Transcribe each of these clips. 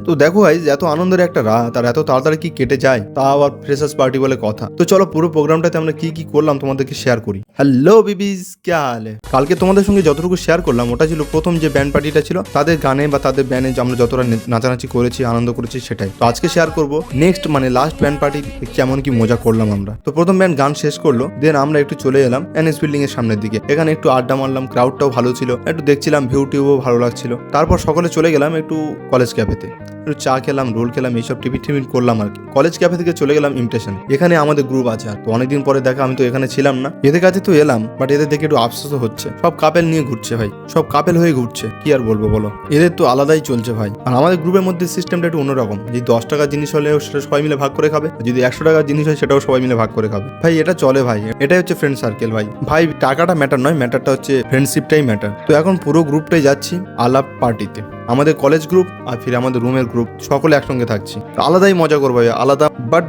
তো দেখো গাইস, এত আনন্দের একটা রাত আর এত তাড়াতাড়ি কি কেটে যায়, তা আবার ফ্রেশার্স পার্টি বলে কথা। তো চলো পুরো প্রোগ্রামটাতে আমরা কি কি করলাম তোমাদেরকে শেয়ার করি। হ্যালো বিবিস, কে হাল है? কালকে তোমাদের সঙ্গে যতটুকু শেয়ার করলাম ওটা ছিল প্রথম যে ব্যান্ড পার্টিটা ছিল, তাদের গানে বা তাদের ব্যান্ডে আমরা যতটা নাচানাচি করেছি, আনন্দ করেছি সেটাই। তো আজকে শেয়ার করবো নেক্সট মানে লাস্ট ব্যান্ড পার্টি কেমন কি মজা করলাম আমরা। তো প্রথম ব্যান্ড গান শেষ করলো, দেন আমরা একটু চলে এলাম এনএস বিল্ডিং এর সামনের দিকে। এখানে একটু আড্ডা মারলাম, ক্রাউডটাও ভালো ছিল, একটু দেখছিলাম ভিউ টিউও ভালো লাগছিল। তারপর সকলে চলে গেলাম একটু কলেজ ক্যাফেতে, একটু চা খেলাম, রোল খেলাম, এইসব টিফিন করলাম আর কি। কলেজ ক্যাফে থেকে চলে গেলাম ইমটেশন, এখানে আমাদের গ্রুপ আছে। আর তো অনেকদিন পরে দেখা, আমি তো এখানে ছিলাম না, এদের কাছে তো এলাম, বাট এদের দেখে একটু আফসোস হচ্ছে। সব কাপেল নিয়ে ঘুরছে ভাই, সব কাপেল হয়ে ঘুরছে, কি আর বলবো বলো, এদের তো আলাদাই চলছে ভাই। আর আমাদের গ্রুপের মধ্যে সিস্টেমটা একটু অন্যরকম, যদি 10 টাকার জিনিস হলেও সেটা সবাই মিলে ভাগ করে খাবে, যদি 100 টাকার জিনিস হয় সেটাও সবাই মিলে ভাগ করে খাবে ভাই। এটা চলে ভাই, এটাই হচ্ছে ফ্রেন্ড সার্কেল ভাই। ভাই টাকাটা ম্যাটার নয়, ম্যাটারটা হচ্ছে ফ্রেন্ডশিপটাই ম্যাটার। তো এখন পুরো গ্রুপটাই যাচ্ছি আলাপ পার্টিতে, আমাদের কলেজ গ্রুপ আর ফির আমাদের রুমের গ্রুপ, সকলে একসঙ্গে থাকছি। আলাদাই মজা করবো ভাই, আলাদা। বাট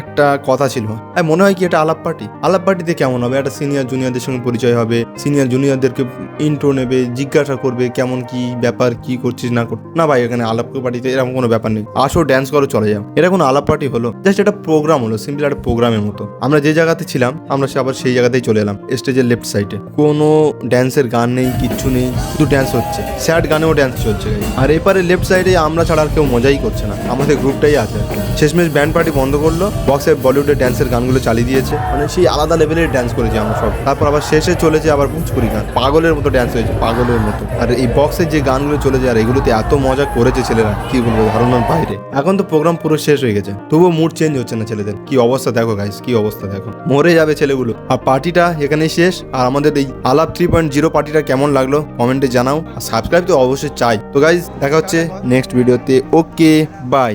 একটা কথা ছিল, মনে হয় কি এটা আলাপ পার্টি, আলাপ পার্টিতে কেমন হবে, একটা সিনিয়র জুনিয়রদের সঙ্গে পরিচয় হবে, সিনিয়র জুনিয়রদেরকে ইন্ট্রো নেবে, জিজ্ঞাসা করবে কেমন কি ব্যাপার, কি করছিস না কর। না ভাই, এখানে আলাপ পার্টিতে এরকম কোনো ব্যাপার নেই, আসো ড্যান্স করো চলে যাও। এটা কোনো আলাপ পার্টি হলো? জাস্ট একটা প্রোগ্রাম হলো, সিম্পল একটা প্রোগ্রামের মতো। আমরা যে জায়গাতে ছিলাম আমরা আবার সেই জায়গাতেই চলে এলাম, স্টেজের লেফট সাইডে। কোনো ড্যান্সের গান নেই, কিচ্ছু নেই, শুধু ড্যান্স হচ্ছে, স্যাড গানেও ড্যান্স চলছে। আর এপারে লেফট সাইডে আমরা ছাড়া আর কেউ মজাই করছে না, আমাদের গ্রুপটাই আছে। শেষমেশ ব্যান্ড পার্টি বন্ধ করলো, বক্সে বলিউডের ড্যান্সের গানগুলো চালিয়ে দিয়েছে, মানে সেই আলাদা লেভেলের ড্যান্স করেছি আমরা সব। তারপর আবার শেষে চলেছে আবার ভোজপুরি গান, পাগলের মতো ড্যান্স হয়েছে, পাগলের মতো। আর এই বক্সের যে গানগুলো চলেছে আর এগুলোতে এত মজা করেছে ছেলেরা, কি বলবো, ধারণার বাইরে। এখন তো প্রোগ্রাম পুরো শেষ হয়ে গেছে, তবুও মুড চেঞ্জ হচ্ছে না ছেলেদের। কি অবস্থা দেখো গাইস, কি অবস্থা দেখো, মরে যাবে ছেলেগুলো। আর পার্টিটা এখানেই শেষ। আর আমাদের এই আলাপ 3.0 পার্টিটা কেমন লাগলো কমেন্টে জানাও, আর সাবস্ক্রাইব তো অবশ্যই চাই। তো গাইস দেখা হচ্ছে নেক্সট ভিডিওতে, ওকে বাই।